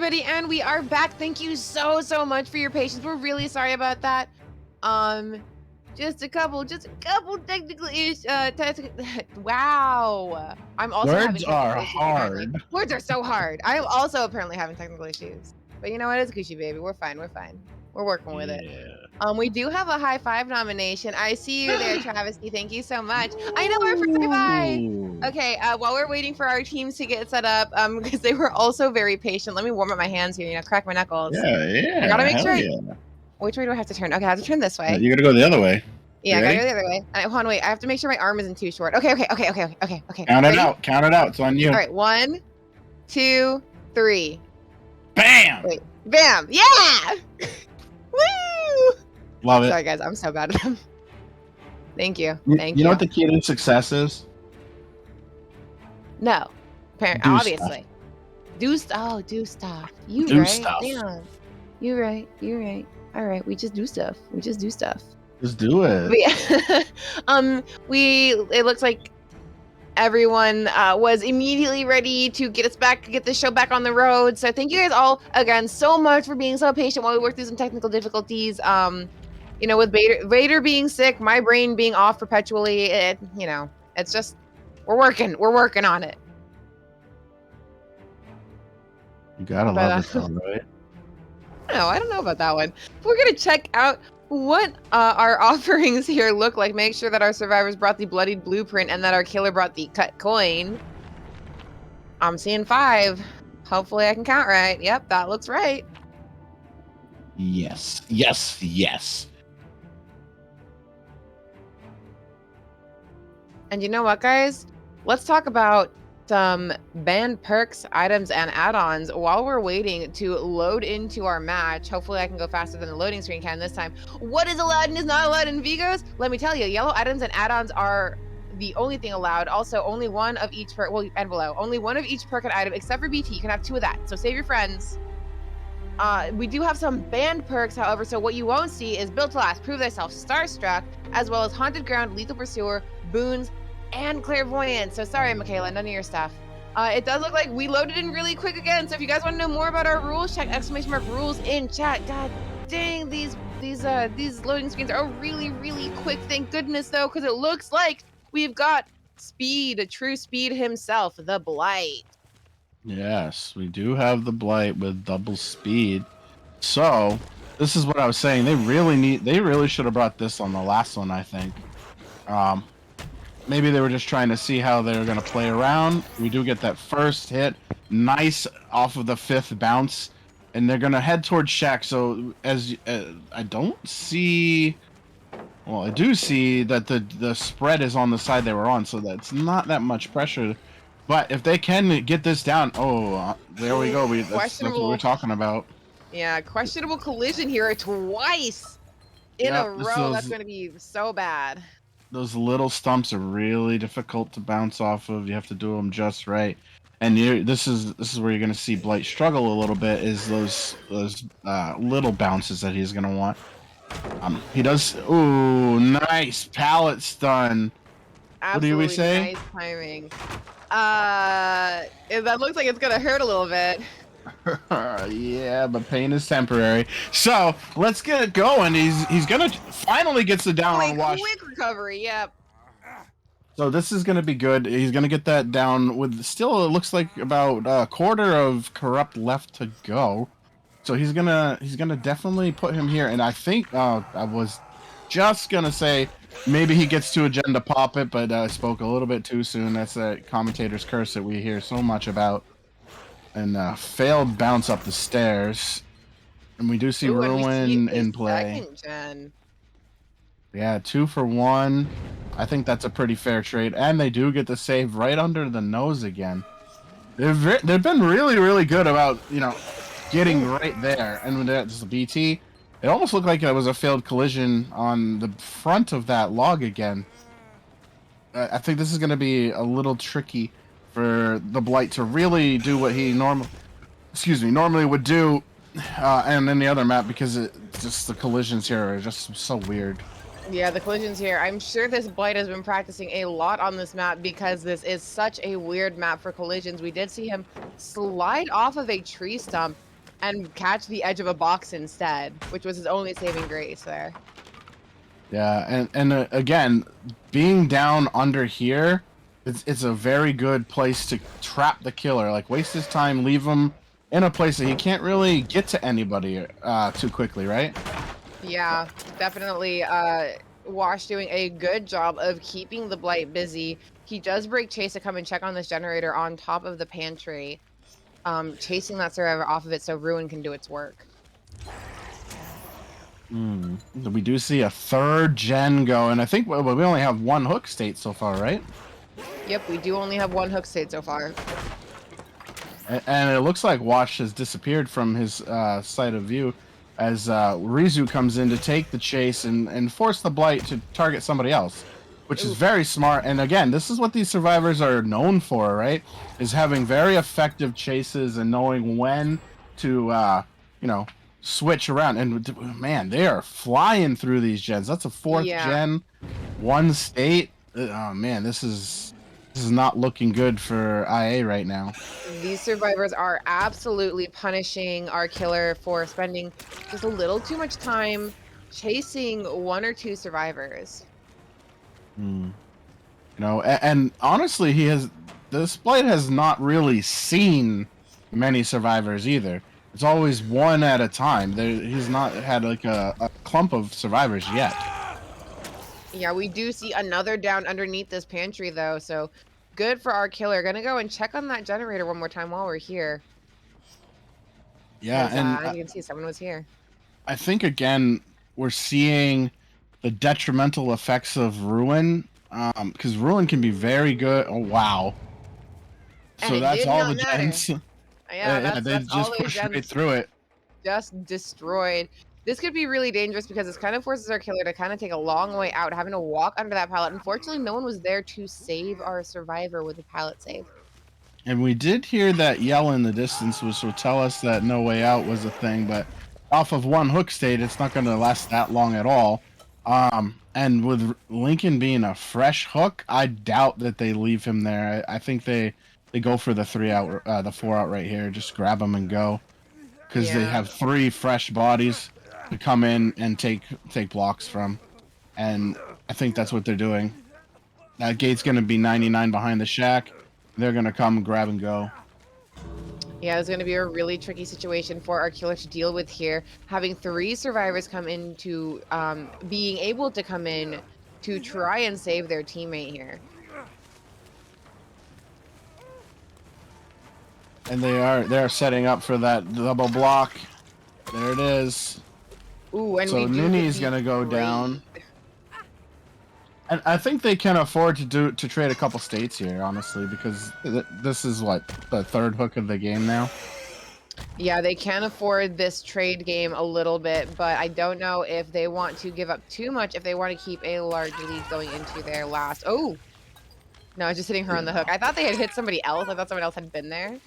everybody, and we are back. Thank you so much for your patience. We're really sorry about that. Just a couple technical issues. Wow. I'm also having Words technical are issues, apparently. hard. Words are so hard. I am also apparently having technical issues. But you know what? It's Gucci, baby. We're fine. We're working with it. We do have a high five nomination. I see you there, Travesty. Thank you so much. I know we're first. Bye. Okay, while we're waiting for our teams to get set up, because they were also very patient. Let me warm up my hands here, crack my knuckles. Yeah. I gotta make hell sure. Yeah. Which way do I have to turn? Okay, I have to turn this way. You gotta go the other way. Yeah, I gotta go the other way. Hold on, wait. I have to make sure my arm isn't too short. Okay. Count it out. Count it out. It's on you. All right, 1, 2, 3. Bam! Wait. Bam! Yeah! Woo! Love it. Sorry, guys. I'm so bad at them. Thank you. Thank you. You know what the key to success is? No. Obviously. Do stuff. You do right? Stuff. Damn. You're right. All right. We just do stuff. Just do it. It looks like everyone was immediately ready to get the show back on the road. So thank you guys all again so much for being so patient while we work through some technical difficulties. With Vader being sick, my brain being off perpetually, it's just we're working on it. You gotta love it, though, right? No, I don't know about that one. We're gonna check out what our offerings here look like. Make sure that our survivors brought the bloodied blueprint and that our killer brought the cut coin. I'm seeing 5. Hopefully I can count right. Yep, that looks right. Yes. And you know what, guys? Let's talk about some banned perks, items, and add-ons while we're waiting to load into our match. Hopefully I can go faster than the loading screen can this time. What is allowed and is not allowed in Vigos? Let me tell you, yellow items and add-ons are the only thing allowed. Also, only one of each perk, and below, only one of each perk and item, except for BT. You can have 2 of that, so save your friends. We do have some banned perks, however, so what you won't see is Built to Last, Prove Thyself, Starstruck, as well as Haunted Ground, Lethal Pursuer, Boons, and Clairvoyance. So sorry, Michaela, none of your stuff. It does look like we loaded in really quick again, so if you guys want to know more about our rules, check !rules in chat. God dang, these loading screens are really quick. Thank goodness, though, because it looks like we've got Speed, True Speed himself, the Blight. Yes, we do have the Blight with double speed. So, this is what I was saying. They really should have brought this on the last one, I think. Maybe they were just trying to see how they were going to play around. We do get that first hit. Nice off of the 5th bounce. And they're going to head towards Shack. So, I don't see... Well, I do see that the spread is on the side they were on. So, that's not that much pressure. But if they can get this down... Oh, there we go. That's what we're talking about. Yeah, questionable collision here twice in a row. That's going to be so bad. Those little stumps are really difficult to bounce off of. You have to do them just right. And this is where you're going to see Blight struggle a little bit, is those little bounces that he's going to want. He does... Ooh, nice pallet stun. Absolutely, what do we say? Nice timing. That looks like it's going to hurt a little bit. Yeah, but pain is temporary. So let's get it going. He's gonna finally gets the down on Wash. Quick recovery, yep. So this is gonna be good. He's gonna get that down with still. It looks like about a quarter of corrupt left to go. So he's gonna definitely put him here. And I think I was just gonna say maybe he gets to agenda pop it, but I spoke a little bit too soon. That's that commentator's curse that we hear so much about. And failed bounce up the stairs. And we do see Ruin in play. Second gen. Yeah, 2 for 1. I think that's a pretty fair trade. And they do get the save right under the nose again. They've been really good about, getting right there. And when that's the BT, it almost looked like it was a failed collision on the front of that log again. I think this is going to be a little tricky for the Blight to really do what he normally would do, and in the other map, because just the collisions here are just so weird. Yeah, the collisions here. I'm sure this Blight has been practicing a lot on this map because this is such a weird map for collisions. We did see him slide off of a tree stump and catch the edge of a box instead, which was his only saving grace there. Yeah, and again, being down under here, it's a very good place to trap the killer. Like waste his time, leave him in a place that he can't really get to anybody too quickly, right? Yeah, definitely. Wash doing a good job of keeping the blight busy. He does break Chase to come and check on this generator on top of the pantry, chasing that survivor off of it so Ruin can do its work. We do see a third gen go, and I think we only have one hook state so far, right? Yep, we do only have one hook state so far. And it looks like Wash has disappeared from his sight of view as Rizu comes in to take the chase and force the blight to target somebody else, which is very smart. And again, this is what these survivors are known for, right? Is having very effective chases and knowing when to, you know, switch around. And man, they are flying through these gens. That's a fourth Yeah, gen, one state. Oh man, this is not looking good for IA right now. these survivors are absolutely punishing our killer for spending just a little too much time chasing one or two survivors. Hmm. You know, and honestly, this blight has not really seen many survivors either. It's always one at a time. He's not had like a clump of survivors yet. Yeah, we do see another down underneath this pantry though, so good for our killer. Gonna go and check on that generator one more time while we're here. Yeah, Because and as you can see, someone was here. I think again we're seeing the detrimental effects of Ruin, because Ruin can be very good. Oh wow! And So it that's did all not the matter. gens. Yeah, Yeah, they that's all just those push right gens through it. just destroyed. This could be really dangerous because this kind of forces our killer to kind of take a long way out, having to walk under that pallet. Unfortunately, no one was there to save our survivor with a pallet save. And we did hear that yell in the distance, which will tell us that No Way Out was a thing, but off of one hook state, it's not going to last that long at all. And with Lincoln being a fresh hook, I doubt that they leave him there. I think they go for the 3 out, the 4 out right here. Just grab them and go, because they Yeah. have 3 fresh bodies to come in and take blocks from, and I think that's what they're doing. That gate's going to be 99 behind the shack. They're going to come grab and go. Yeah, it's going to be a really tricky situation for our killer to deal with here. Having 3 survivors come into being able to come in to try and save their teammate here. And they're setting up for that double block. There it is. Ooh, and So we do get Nini's the gonna go trade. down. And I think they can afford to trade a couple states here, honestly, because this is what, the 3rd hook of the game now. Yeah, they can afford this trade game a little bit, but I don't know if they want to give up too much if they want to keep a large lead going into their last. Oh, no, it's just hitting her on the hook. I thought they had hit somebody else. I thought someone else had been there.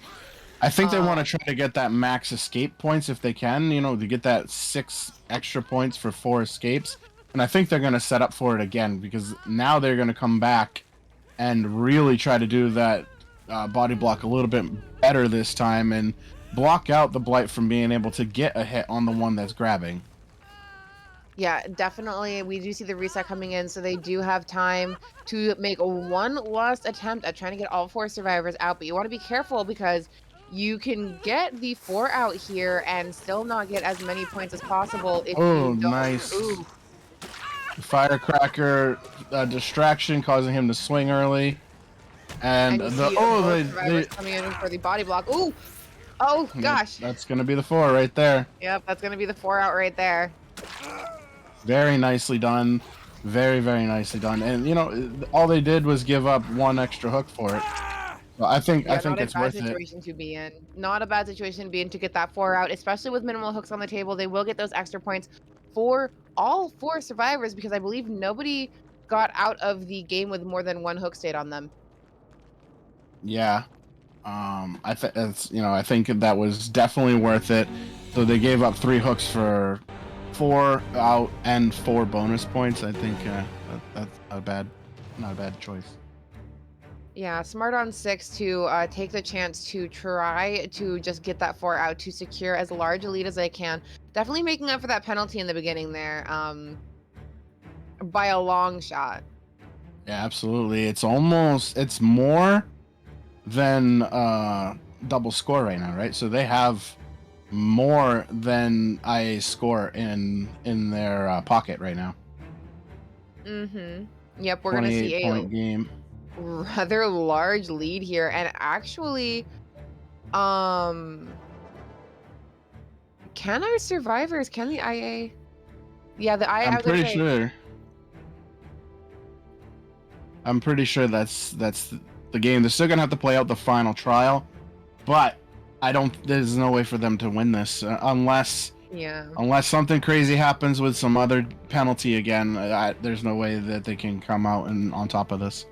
I think they want to Um, try to get that max escape points if they can, you know, to get that 6 extra points for 4 escapes. And I think they're going to set up for it again, because now they're going to come back and really try to do that body block a little bit better this time and block out the blight from being able to get a hit on the one that's grabbing. Yeah, definitely. We do see the reset coming in, so they do have time to make one last attempt at trying to get all 4 survivors out. But you want to be careful because you can get the 4 out here and still not get as many points as possible if Oh, you don't. nice. Ooh, Firecracker distraction causing him to swing early. And and you see both survivors coming in for the body block. Ooh, oh gosh. that's going to be the 4 right there. Yep, that's gonna be the 4 out right there. Very nicely done. Very, very nicely done. And, you know, all they did was give up 1 extra hook for it. Well, I think Yeah, not a it's bad worth it. situation to be in. Not a bad situation to be in to get that 4 out, especially with minimal hooks on the table. They will get those extra points for all 4 survivors because I believe nobody got out of the game with more than 1 hook state on them. Yeah. I think it's, you know, I think that was definitely worth it. So they gave up 3 hooks for 4 out and 4 bonus points. I think that's not a bad choice. Yeah, smart on 6 to take the chance to try to just get that 4 out to secure as large a lead as I can. Definitely making up for that penalty in the beginning there, by a long shot. Yeah, absolutely. It's more than double score right now, right? So they have more than I score in their pocket right now. Mhm. Yep, we're gonna 28 see a point game. rather large lead here, and actually, um, can our survivors, can the IA? Yeah, the IA, I I'm was gonna pretty say, sure. I'm pretty sure that's the game. They're still gonna have to play out the final trial, but I don't. There's no way for them to win this yeah. unless something crazy happens with some other penalty again. There's no way that they can come out and on top of this.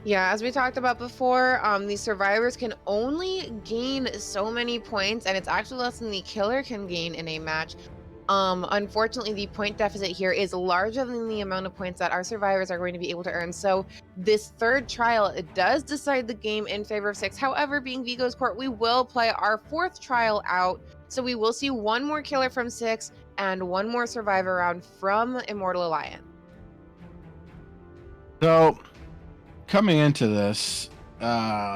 Yeah, as we talked about before, these survivors can only gain so many points, and it's actually less than the killer can gain in a match. Unfortunately, the point deficit here is larger than the amount of points that our survivors are going to be able to earn. So this third trial, it does decide the game in favor of 6. However, being Vigo's court, we will play our fourth trial out. So we will see one more killer from 6 and one more survivor round from Immortal Alliance. So coming into this,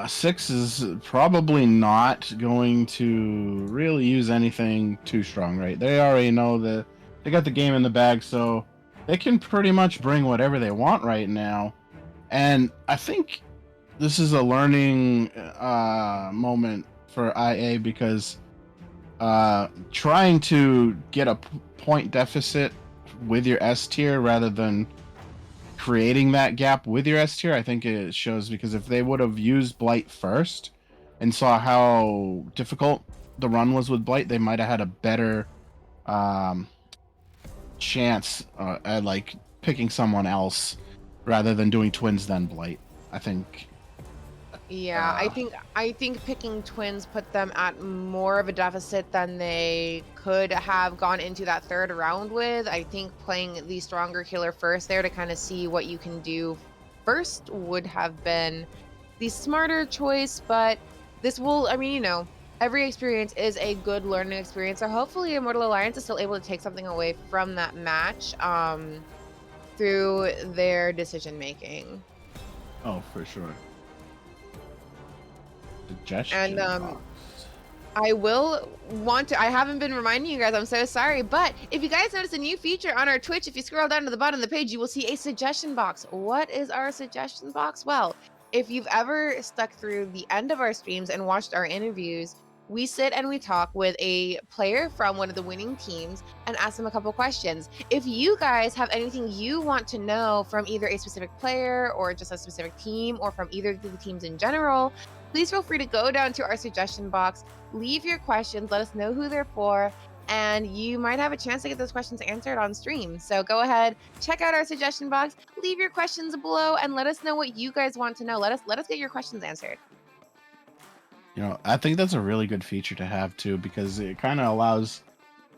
six is probably not going to really use anything too strong, right? They already know that they got the game in the bag, so they can pretty much bring whatever they want right now. And I think this is a learning moment for IA because trying to get a point deficit with your S tier rather than creating that gap with your S tier, I think it shows because if they would have used Blight first and saw how difficult the run was with Blight, they might have had a better um, chance at like picking someone else rather than doing twins then Blight. I think. Yeah, I Uh, think I think picking twins put them at more of a deficit than they could have gone into that third round with. I think playing the stronger killer first there to kind of see what you can do first would have been the smarter choice, but this will, I mean, every experience is a good learning experience. So hopefully Immortal Alliance is still able to take something away from that match through their decision making. oh, for sure. And Suggestion box. I will want to. I haven't been reminding you guys. I'm so sorry. But if you guys notice a new feature on our Twitch, if you scroll down to the bottom of the page, you will see a suggestion box. What is our suggestion box? Well, if you've ever stuck through the end of our streams and watched our interviews, we sit and we talk with a player from one of the winning teams and ask them a couple questions. If you guys have anything you want to know from either a specific player or just a specific team or from either of the teams in general, please feel free to go down to our suggestion box, leave your questions, let us know who they're for, and you might have a chance to get those questions answered on stream. So go ahead, check out our suggestion box, leave your questions below, and let us know what you guys want to know. Let us get your questions answered. I think that's a really good feature to have too because it kind of allows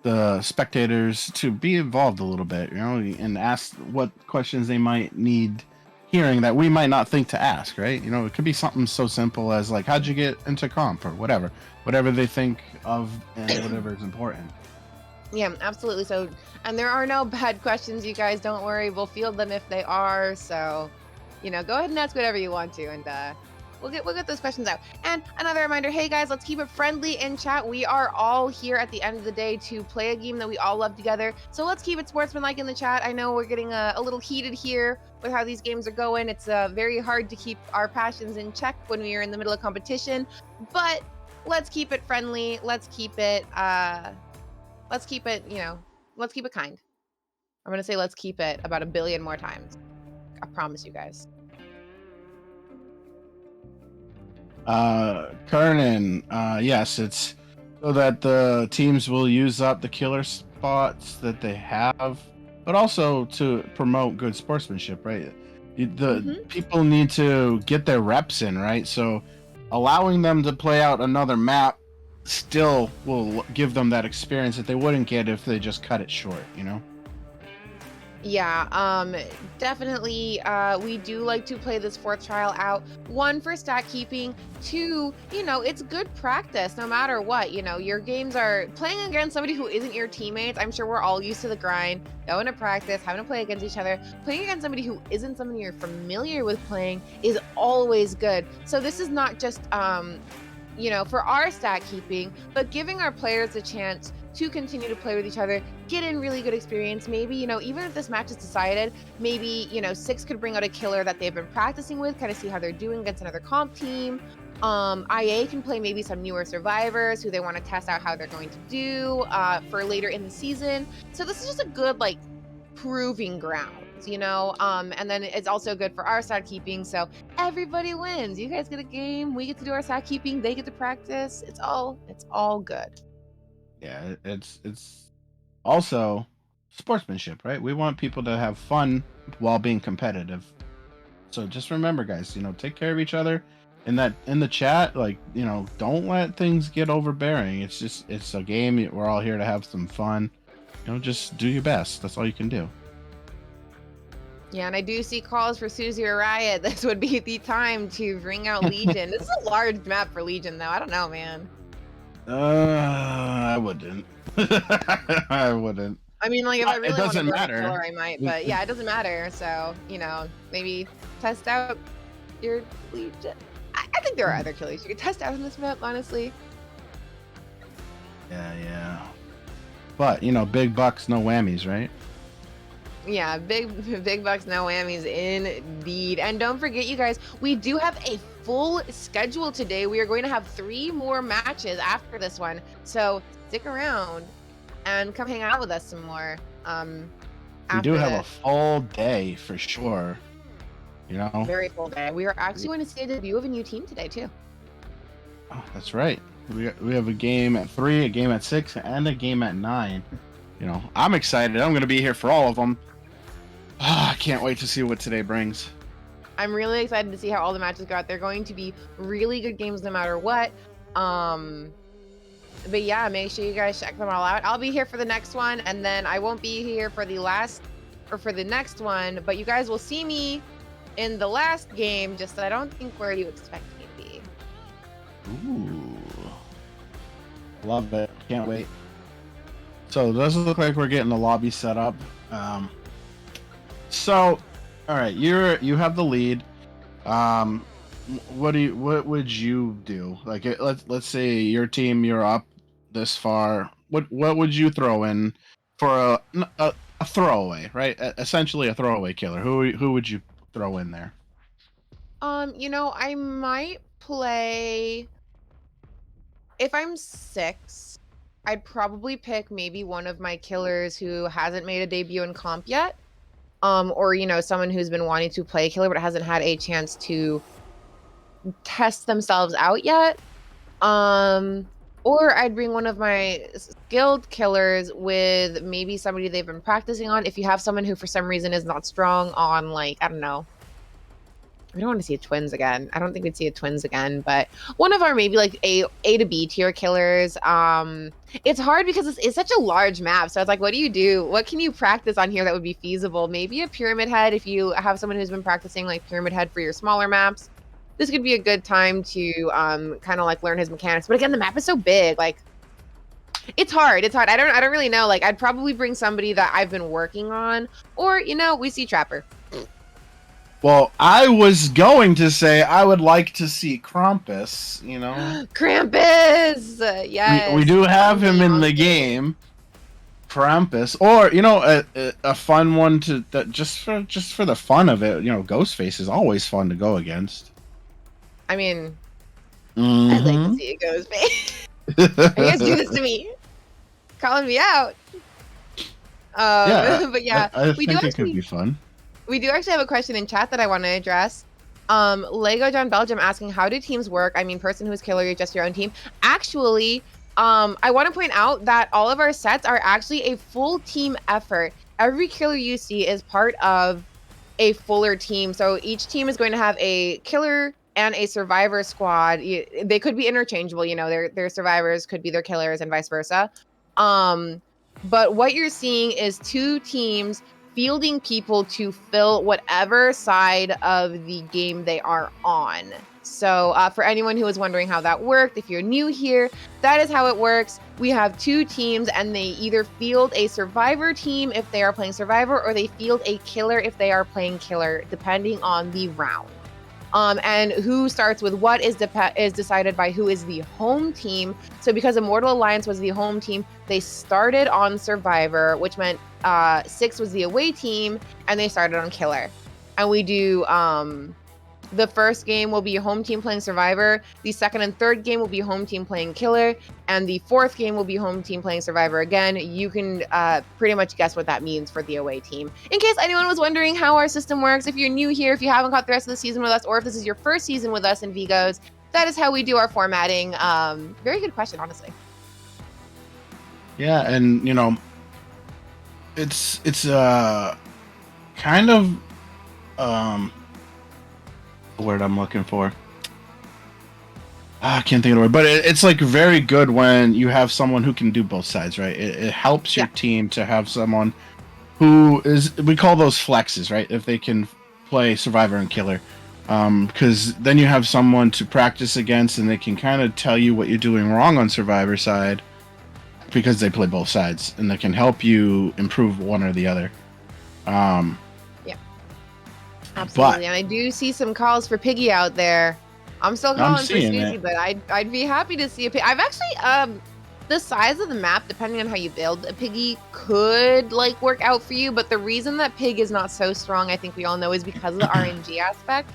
the spectators to be involved a little bit, and ask what questions they might need hearing that we might not think to ask, right? It could be something so simple as like, how'd you get into comp or whatever they think of and whatever is important. Yeah, absolutely. So, and there are no bad questions, you guys. Don't worry. We'll field them if they are. So, go ahead and ask whatever you want to, and we'll get those questions out. And another reminder, hey guys, let's keep it friendly in chat. We are all here at the end of the day to play a game that we all love together. So let's keep it sportsmanlike in the chat. I know we're getting a little heated here with how these games are going. It's very hard to keep our passions in check when we are in the middle of competition, but let's keep it friendly. Let's keep it, let's keep it kind. I'm going to say let's keep it about a billion more times. I promise you guys. Kernan, yes, it's so that the teams will use up the killer spots that they have, but also to promote good sportsmanship, right? The people need to get their reps in, right? So allowing them to play out another map still will give them that experience that they wouldn't get if they just cut it short. Yeah, definitely, we do like to play this fourth trial out. One, for stat keeping. Two, it's good practice no matter what. Your games are playing against somebody who isn't your teammates. I'm sure we're all used to the grind, going to practice, having to play against each other. Playing against somebody who isn't somebody you're familiar with playing is always good. So this is not just for our stat keeping, but giving our players a chance to continue to play with each other, get in really good experience. Maybe, even if this match is decided, maybe, Six could bring out a killer that they've been practicing with, kind of see how they're doing against another comp team. IA can play maybe some newer survivors who they want to test out how they're going to do for later in the season. So this is just a good, like, proving grounds. And then it's also good for our stat keeping. So everybody wins. You guys get a game, we get to do our stat keeping, they get to practice. It's all good. Yeah, it's also sportsmanship, right? We want people to have fun while being competitive. So just remember, guys, take care of each other. In the chat, like, don't let things get overbearing. It's a game. We're all here to have some fun. Just do your best. That's all you can do. Yeah, and I do see calls for Susie or Riot. This would be the time to bring out Legion. This is a large map for Legion, though. I don't know, man. I wouldn't. I wouldn't. I mean, like, if I It really want to doesn't burn a matter. killer, I might. But yeah, it doesn't matter. So, maybe test out your Legion. I think there are other killers you could test out on this map, honestly. Yeah. But big bucks, no whammies, right? Yeah, big bucks, no whammies, indeed. And don't forget, you guys, we do have a full schedule today. We are going to have 3 more matches after this one. So stick around and come hang out with us some more. We do After have a this. full day for sure. Very full day. We are actually going to see a debut of a new team today, too. Oh, that's right. We have a game at 3, a game at 6, and a game at 9. I'm excited. I'm going to be here for all of them. I can't wait to see what today brings. I'm really excited to see how all the matches go out. They're going to be really good games no matter what. But yeah, make sure you guys check them all out. I'll be here for the next one, and then I won't be here for the last or for the next one, but you guys will see me in the last game, just I don't think where you expect me to be. Ooh. Love it. Can't wait. So it does look like we're getting the lobby set up. So, all right, you have the lead. What would you do? Like, let's say your team, you're up this far. What would you throw in for a throwaway, right? Essentially a throwaway killer. Who would you throw in there? I might play if I'm 6. I'd probably pick maybe one of my killers who hasn't made a debut in comp yet. Or someone who's been wanting to play a killer but hasn't had a chance to test themselves out yet. Or I'd bring one of my skilled killers with maybe somebody they've been practicing on. If you have someone who for some reason is not strong on, like, I don't know. We don't want to see a twins again. I don't think we'd see a twins again, but one of our maybe like A to B tier killers. It's hard because it's such a large map. So it's like, what do you do? What can you practice on here that would be feasible? Maybe a pyramid head if you have someone who's been practicing like pyramid head for your smaller maps. This could be a good time to kind of like learn his mechanics. But again, the map is so big. Like, it's hard. It's hard. I don't really know. Like, I'd probably bring somebody that I've been working on, or we see Trapper. Well, I was going to say I would like to see Krampus, Krampus! Yes. We do have him in the game. Krampus, or a fun one that just for the fun of it, Ghostface is always fun to go against. I mean, Mm-hmm. I'd like to see a Ghostface. You guys do this to me, calling me out. Yeah, but yeah, I think it could be fun. We do actually have a question in chat that I want to address. Lego John Belgium asking, how do teams work? I mean, person who's killer, you're just your own team. Actually, I want to point out that all of our sets are actually a full team effort. Every killer you see is part of a fuller team. So each team is going to have a killer and a survivor squad. They could be interchangeable, their survivors could be their killers and vice versa. But what you're seeing is 2 teams fielding people to fill whatever side of the game they are on. So, for anyone who is wondering how that worked, if you're new here, that is how it works. We have two teams, and they either field a survivor team if they are playing survivor, or they field a killer if they are playing killer, depending on the round. And who starts with what is decided by who is the home team. So because Immortal Alliance was the home team, they started on Survivor, which meant 6 was the away team, and they started on Killer. And we do the first game will be home team playing Survivor. The second and third game will be home team playing Killer. And the fourth game will be home team playing Survivor. Again, you can pretty much guess what that means for the away team. In case anyone was wondering how our system works, if you're new here, if you haven't caught the rest of the season with us, or if this is your first season with us in Vigos, that is how we do our formatting. Very good question, honestly. Yeah, and it's kind of the word I'm looking for. I can't think of the word, but it's like very good when you have someone who can do both sides, right? It helps your team to have someone who is, we call those flexes, right? If they can play survivor and killer, because then you have someone to practice against, and they can kind of tell you what you're doing wrong on survivor side, because they play both sides, and they can help you improve one or the other. Absolutely, and I do see some calls for Piggy out there. I'm still calling for Susie, but I'd be happy to see a Piggy. I've actually the size of the map, depending on how you build a Piggy, could like work out for you. But the reason that Pig is not so strong, I think we all know, is because of the RNG aspect.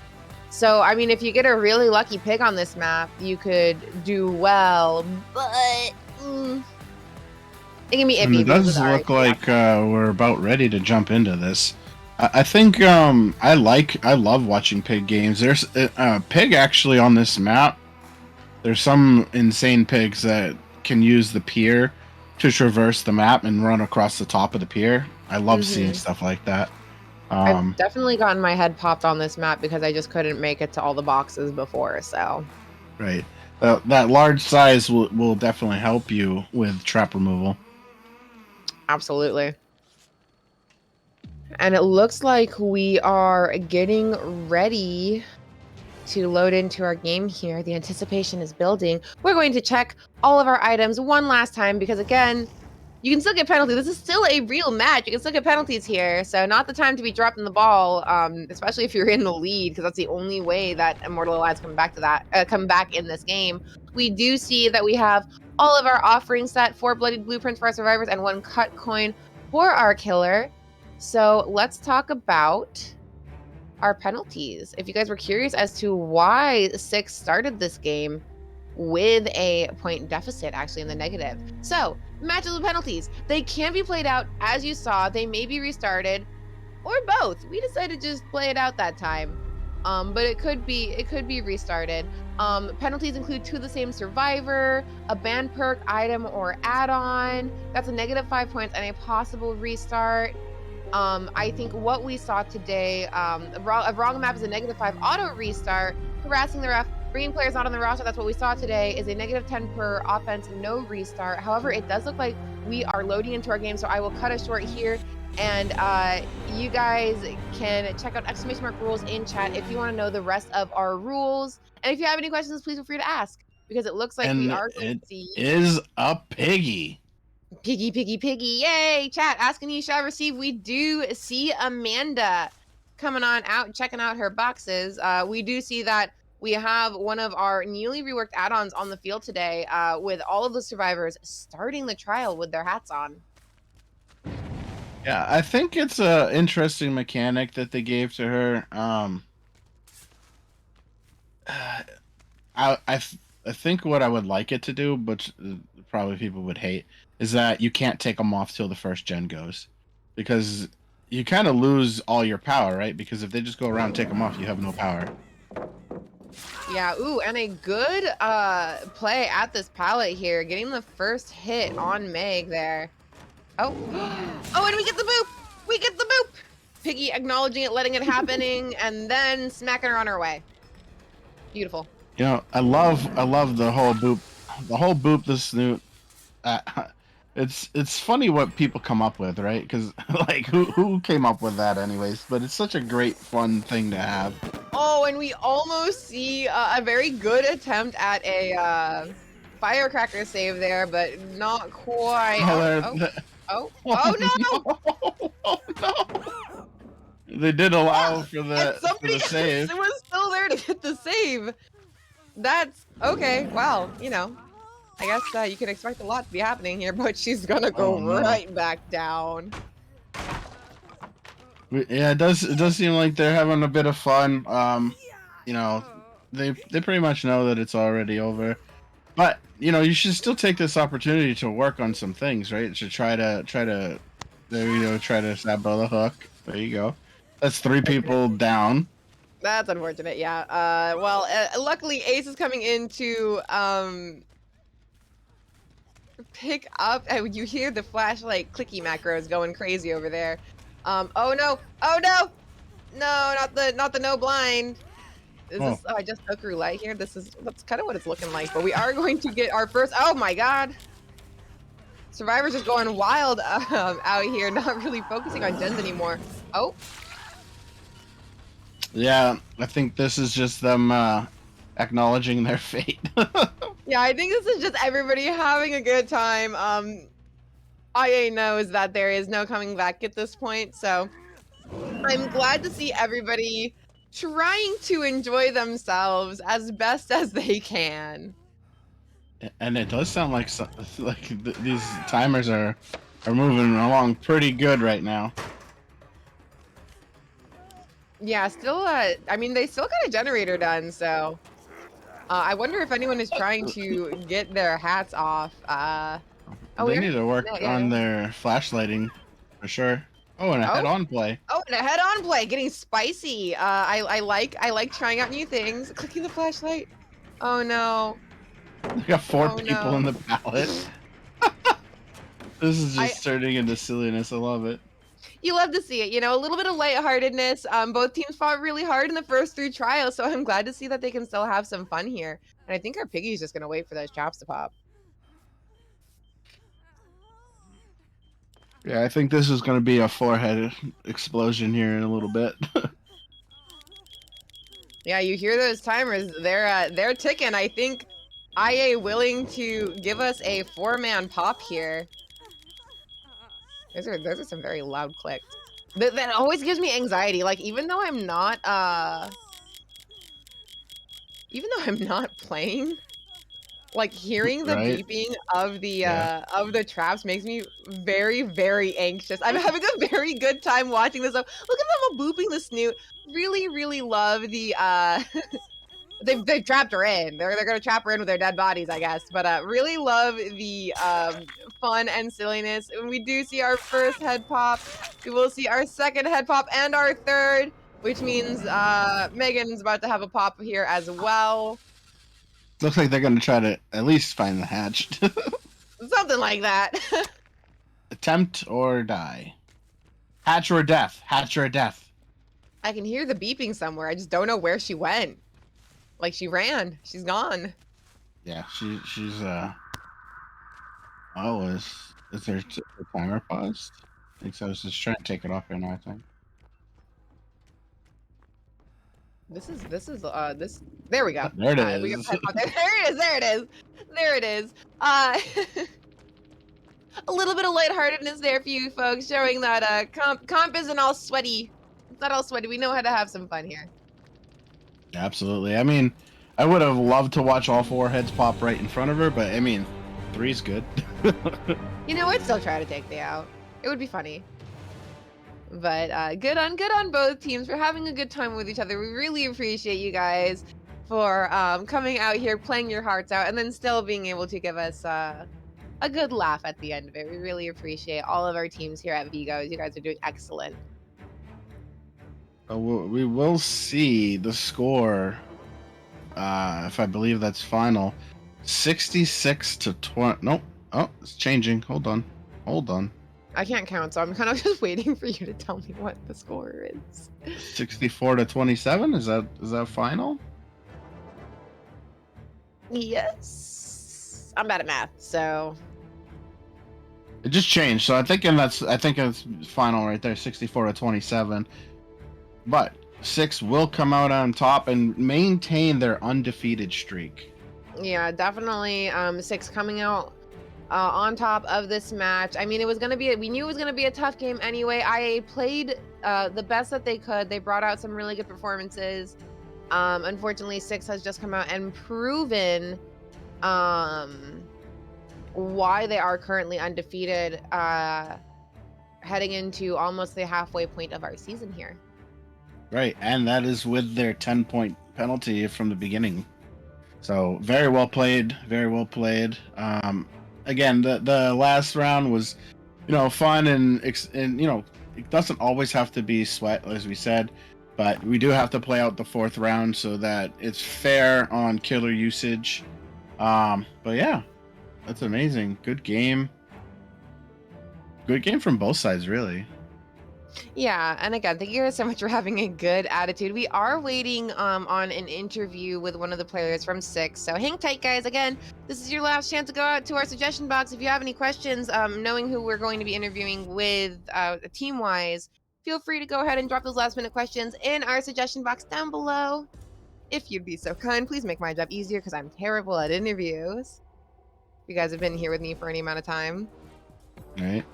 So I mean, if you get a really lucky Pig on this map, you could do well, but it can be iffy. And it does look like we're about ready to jump into this. I think I love watching Pig games. There's Pig actually on this map. There's some insane pigs that can use the pier to traverse the map and run across the top of the pier. I love seeing stuff like that. I've definitely gotten my head popped on this map because I just couldn't make it to all the boxes before. So right, that large size will definitely help you with trap removal. Absolutely. And it looks like we are getting ready to load into our game here. The anticipation is building. We're going to check all of our items one last time because, again, you can still get penalties. This is still a real match. You can still get penalties here. So not the time to be dropping the ball, especially if you're in the lead, because that's the only way that Immortal Alliance come back in this game. We do see that we have all of our offerings set, 4 bloodied blueprints for our survivors and 1 cut coin for our killer. So let's talk about our penalties. If you guys were curious as to why 6 started this game with a point deficit, actually in the negative. So matches with penalties, they can be played out as you saw. They may be restarted or both. We decided to just play it out that time. But it could be restarted. Penalties include 2 of the same survivor, a banned perk, item, or add-on. That's a negative 5 points and a possible restart. I think what we saw today, a wrong map is a negative 5 auto restart, harassing the ref, bringing players not on the roster. That's what we saw today, is a negative 10 per offense, no restart. However, it does look like we are loading into our game, so I will cut it short here. And you guys can check out !rules in chat if you want to know the rest of our rules. And if you have any questions, please feel free to ask, because it looks like we are going to see. It is a Piggy. Piggy, piggy, piggy. Yay! Chat, asking you shall receive. We do see Amanda coming on out, checking out her boxes. We do see that we have one of our newly reworked add-ons on the field today, with all of the survivors starting the trial with their hats on. Yeah, I think it's a interesting mechanic that they gave to her. I think what I would like it to do, but probably people would hate, is that you can't take them off till the first gen goes, because you kind of lose all your power, right? Because if they just go around and take them off, you have no power. Yeah, ooh, and a good play at this pallet here, getting the first hit on Meg there. Oh, oh, and we get the boop! We get the boop! Piggy acknowledging it, letting it happening, and then smacking her on her way. Beautiful. You know, I love the whole boop, the snoot. It's funny what people come up with, right? Because like who came up with that, anyways? But it's such a great fun thing to have. Oh, and we almost see a very good attempt at a firecracker save there, but not quite. Oh, Oh, there. oh, oh, Oh oh no! no! Oh no! They did allow Well, for and the somebody save. was still there to get the save. That's okay. Well, I guess you can expect a lot to be happening here, but she's gonna go Oh no! right back down. Yeah, it does seem like they're having a bit of fun. You know, they pretty much know that it's already over. But you should still take this opportunity to work on some things, right? To try to there you go, try to sabo the hook. There you go. That's three people down. That's unfortunate. Yeah. Well, luckily Ace is coming in to pick up. You hear the flashlight clicky macros going crazy over there. Oh no! Oh no! No, not the no blind. Is Oh, this? Oh, I just took roulette here. That's kind of what it's looking like. But we are going to get our first. Oh my god! Survivor's just going wild out here, not really focusing on gens anymore. Oh, yeah. I think this is just them acknowledging their fate. yeah. I think this is just everybody having a good time. IA knows that there is no coming back at this point, so I'm glad to see everybody trying to enjoy themselves as best as they can. And it does sound like these timers are moving along pretty good right now. Yeah, still, I mean, they still got a generator done, so I wonder if anyone is trying to get their hats off. Oh, They we need already, to work no, yeah, on no. their flashlighting for sure. Oh, and a Oh, head-on play. oh, and a head-on play, getting spicy. I like trying out new things. Clicking the flashlight. Oh no. We got four Oh people in no. the ballot. This is I just turning into silliness. I love it. You love to see it, a little bit of lightheartedness. Both teams fought really hard in the first three trials, so I'm glad to see that they can still have some fun here. And I think our piggy's just gonna wait for those chops to pop. Yeah, I think this is going to be a forehead explosion here in a little bit. Yeah, you hear those timers? They're ticking. I think IA willing to give us a four-man pop here. Those are some very loud clicks. That always gives me anxiety. Like even though I'm not playing, like hearing the Right? beeping of Yeah. the traps makes me very, very anxious. I'm having a very good time watching this. Look at them all booping the snoot. Really, really love the they've trapped her in. They're gonna trap her in with their dead bodies, I guess. But really love the fun and silliness. And we do see our first head pop. We will see our second head pop and our third, which means Megan's about to have a pop here as well. Looks like they're going to try to at least find the hatch. Something like that. Attempt or die. Hatch or death. Hatch or death. I can hear the beeping somewhere. I just don't know where she went. Like she ran. She's gone. Yeah, she's oh, is there a timer paused? I think so. I was just trying to take it off right now, I think. This there we go. There it We got is. the head pop there. There it is. There it is. There it is. A little bit of lightheartedness there for you folks, showing that comp isn't all sweaty. It's not all sweaty. We know how to have some fun here. Absolutely. I mean, I would have loved to watch all four heads pop right in front of her, but I mean, three's good. You know, I'd still try to take the out. It would be funny. But good on both teams for having a good time with each other. We really appreciate you guys for coming out here, playing your hearts out, and then still being able to give us a good laugh at the end of it. We really appreciate all of our teams here at Vigos. You guys are doing excellent. We will see the score, if I believe that's final. 66 to 20. Nope. Oh, it's changing. Hold on. Hold on. I can't count, so I'm kind of just waiting for you to tell me what the score is. 64 to 27. Is that final? Yes. I'm bad at math, so It just changed, so I think it's final right there, 64-27. But six will come out on top and maintain their undefeated streak. Yeah, definitely. Six coming out on top of this match. I mean, it was gonna be. We knew it was gonna be a tough game anyway. IA played the best that they could. They brought out some really good performances. Unfortunately, Six has just come out and proven um, why they are currently undefeated, heading into almost the halfway point of our season here. Right, and that is with their 10-point penalty from the beginning. So very well played, very well played. Again, the last round was, fun and it doesn't always have to be sweat, as we said, but we do have to play out the fourth round so that it's fair on killer usage. But yeah, that's amazing. Good game. Good game from both sides, really. Yeah, and again, thank you guys so much for having a good attitude. We are waiting on an interview with one of the players from Six, so hang tight, guys. Again, this is your last chance to go out to our suggestion box. If you have any questions, knowing who we're going to be interviewing with team-wise, feel free to go ahead and drop those last-minute questions in our suggestion box down below. If you'd be so kind, please make my job easier because I'm terrible at interviews. You guys have been here with me for any amount of time. Right.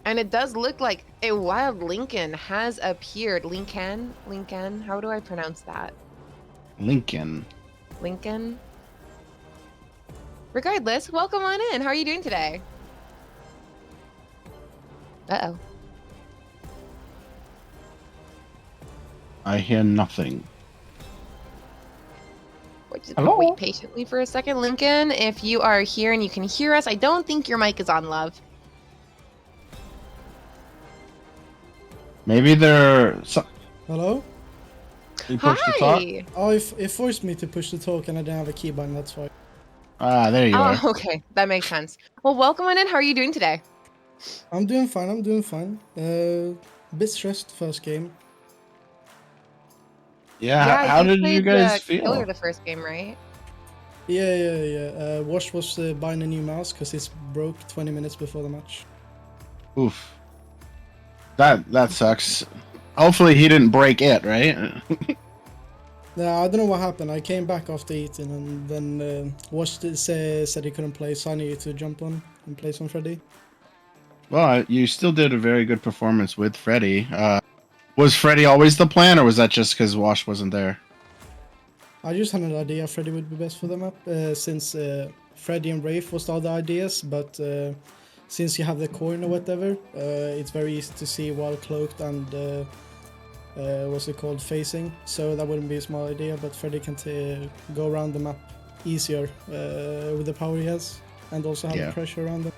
And it does look like a wild Lincoln has appeared. Lincoln? How do I pronounce that? Lincoln. Lincoln? Regardless, welcome on in. How are you doing today? Uh-oh. I hear nothing. Hello? Wait patiently for a second, Lincoln. If you are here and you can hear us, I don't think your mic is on, love. Maybe they're... Hello? You push the talk? Oh, it forced me to push the talk and I didn't have a key button, that's why. Ah, there you are. Oh, okay. That makes sense. Well, welcome on in. How are you doing today? I'm doing fine. A bit stressed first game. Yeah, how did you guys feel? Killer the first game, right? Yeah. Wash was buying a new mouse because it's broke 20 minutes before the match. Oof. That sucks. Hopefully he didn't break it, right? No, I don't know what happened. I came back after eating and then Wash said he couldn't play, so I needed to jump on and play some Freddy. Well, you still did a very good performance with Freddy. Was Freddy always the plan, or was that just because Wash wasn't there? I just had an idea Freddy would be best for the map, since Freddy and Wraith was the other ideas, but since you have the coin or whatever, it's very easy to see while cloaked and what's it called, facing, so that wouldn't be a small idea, but Freddy can go around the map easier with the power he has, and also have the pressure around them.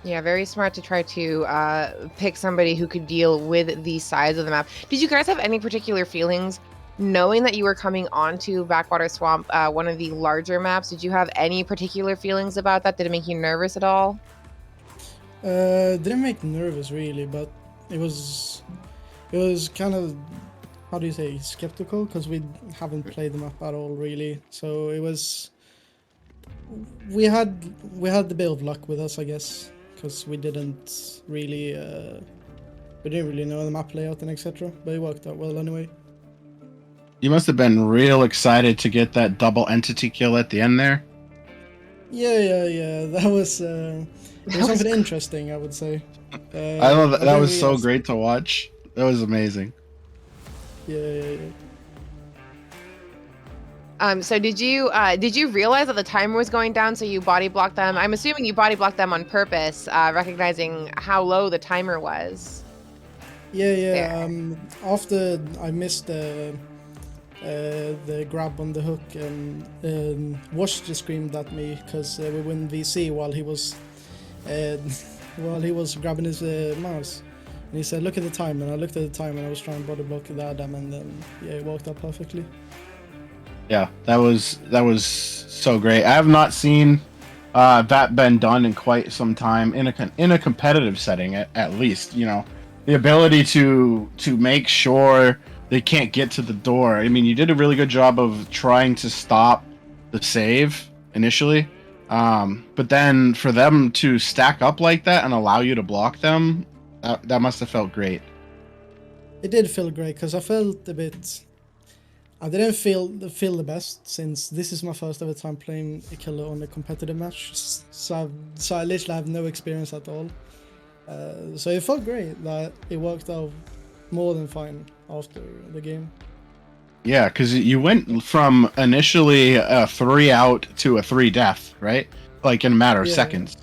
Yeah, very smart to try to pick somebody who could deal with the size of the map. Did you guys have any particular feelings knowing that you were coming onto Backwater Swamp, one of the larger maps? Did you have any particular feelings about that? Did it make you nervous at all? Didn't make me nervous really, but it was kind of, how do you say, skeptical, because we haven't played the map at all really. So it was, we had the bit of luck with us, I guess, because we didn't really know the map layout and etc. But it worked out well anyway. You must have been real excited to get that double entity kill at the end there. Yeah. That was something interesting, I would say. I love that. That was so great to watch. That was amazing. Yeah. So did you realize that the timer was going down, so you body blocked them? I'm assuming you body blocked them on purpose, recognizing how low the timer was. Yeah. After I missed the grab on the hook, and Wash just screamed at me because we were in VC while he was grabbing his mouse, and he said, "Look at the time," and I looked at the time and I was trying to body block the Adam, and then it worked out perfectly. Yeah, that was so great. I have not seen that been done in quite some time in a competitive setting, at least. The ability to make sure they can't get to the door. I mean, you did a really good job of trying to stop the save initially, But then for them to stack up like that and allow you to block them, that must have felt great. It did feel great because I felt a bit. I didn't feel the best since this is my first ever time playing a killer on a competitive match, so I literally have no experience at all. So it felt great that it worked out more than fine after the game. Yeah, because you went from initially a 3 out to a 3 death, right? Like in a matter of Yeah. seconds.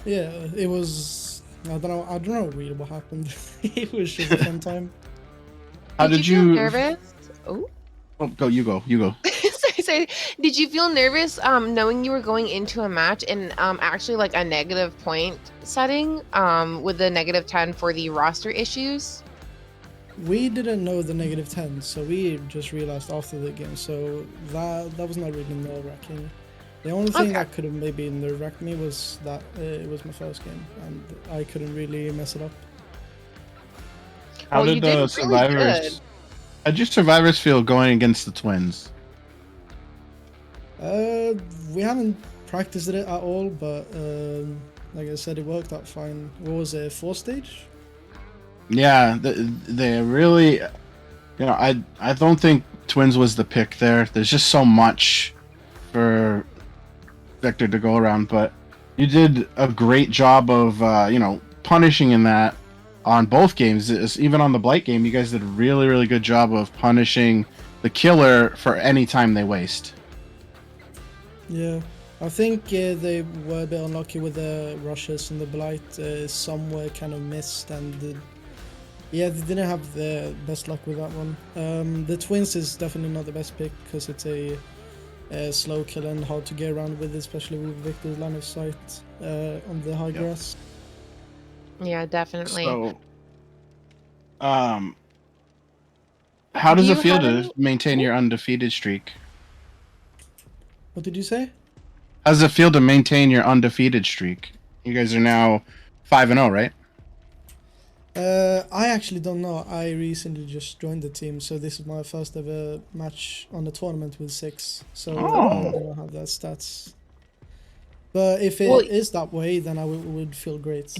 Yeah, it was. I don't know really what happened. It was just a fun time. How Did did you feel you? nervous? Oh. Oh, go. You go. You go. Sorry. Did you feel nervous knowing you were going into a match in actually like a negative point setting with the -10 for the roster issues? We didn't know the -10, so we just realized after the game. So that was not really nerve-wracking. The only thing Okay. that could have maybe nerve-wracked me was that it was my first game and I couldn't really mess it up. How Well, you did did the really good. survivors? How did your survivors feel going against the twins? We haven't practiced it at all, but like I said, it worked out fine. What was it, 4-stage? Yeah, they really. I don't think twins was the pick there. There's just so much for Victor to go around, but you did a great job of punishing in that on both games. Even on the Blight game, you guys did a really, really good job of punishing the killer for any time they waste. Yeah, I think they were a bit unlucky with the rushes and the blight. Some were kind of missed, and yeah, they didn't have the best luck with that one. The twins is definitely not the best pick because it's a slow kill and hard to get around with, especially with Victor's line of sight on the high grass. Yeah, definitely. So, how Do does it you feel have to any? maintain your undefeated streak? What did you say? How does it feel to maintain your undefeated streak? You guys are now 5-0, right? I actually don't know. I recently just joined the team, so this is my first ever match on the tournament with 6. So I don't have that stats. But if it Well, is that way, then I would feel great.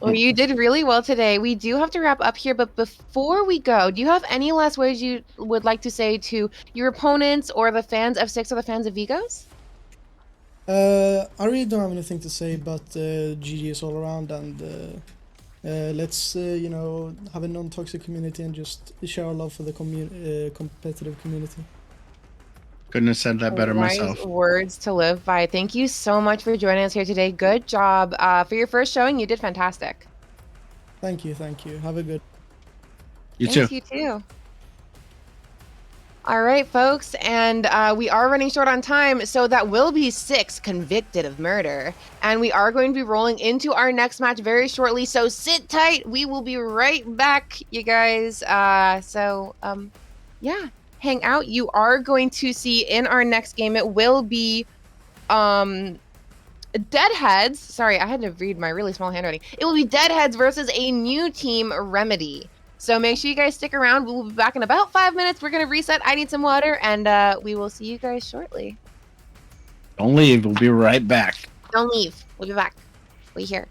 well, you did really well today. We do have to wrap up here, but before we go, do you have any last words you would like to say to your opponents or the fans of 6 or the fans of Vigos? I really don't have anything to say, but GG's all around, and let's have a non-toxic community and just share our love for the competitive community. Couldn't have said that better Wise myself. words to live by. Thank you so much for joining us here today. Good job. For your first showing, you did fantastic. Thank you. Have a good. You Thanks, too. you too. All right, folks, and we are running short on time, so that will be 6 convicted of murder. And we are going to be rolling into our next match very shortly, so sit tight. We will be right back, you guys. Yeah, hang out. You are going to see in our next game, it will be Deadheads. Sorry, I had to read my really small handwriting. It will be Deadheads versus a new team, Remedy. So make sure you guys stick around. We'll be back in about 5 minutes. We're going to reset. I need some water, and we will see you guys shortly. Don't leave. We'll be right back. Don't leave. We'll be back. Wait here.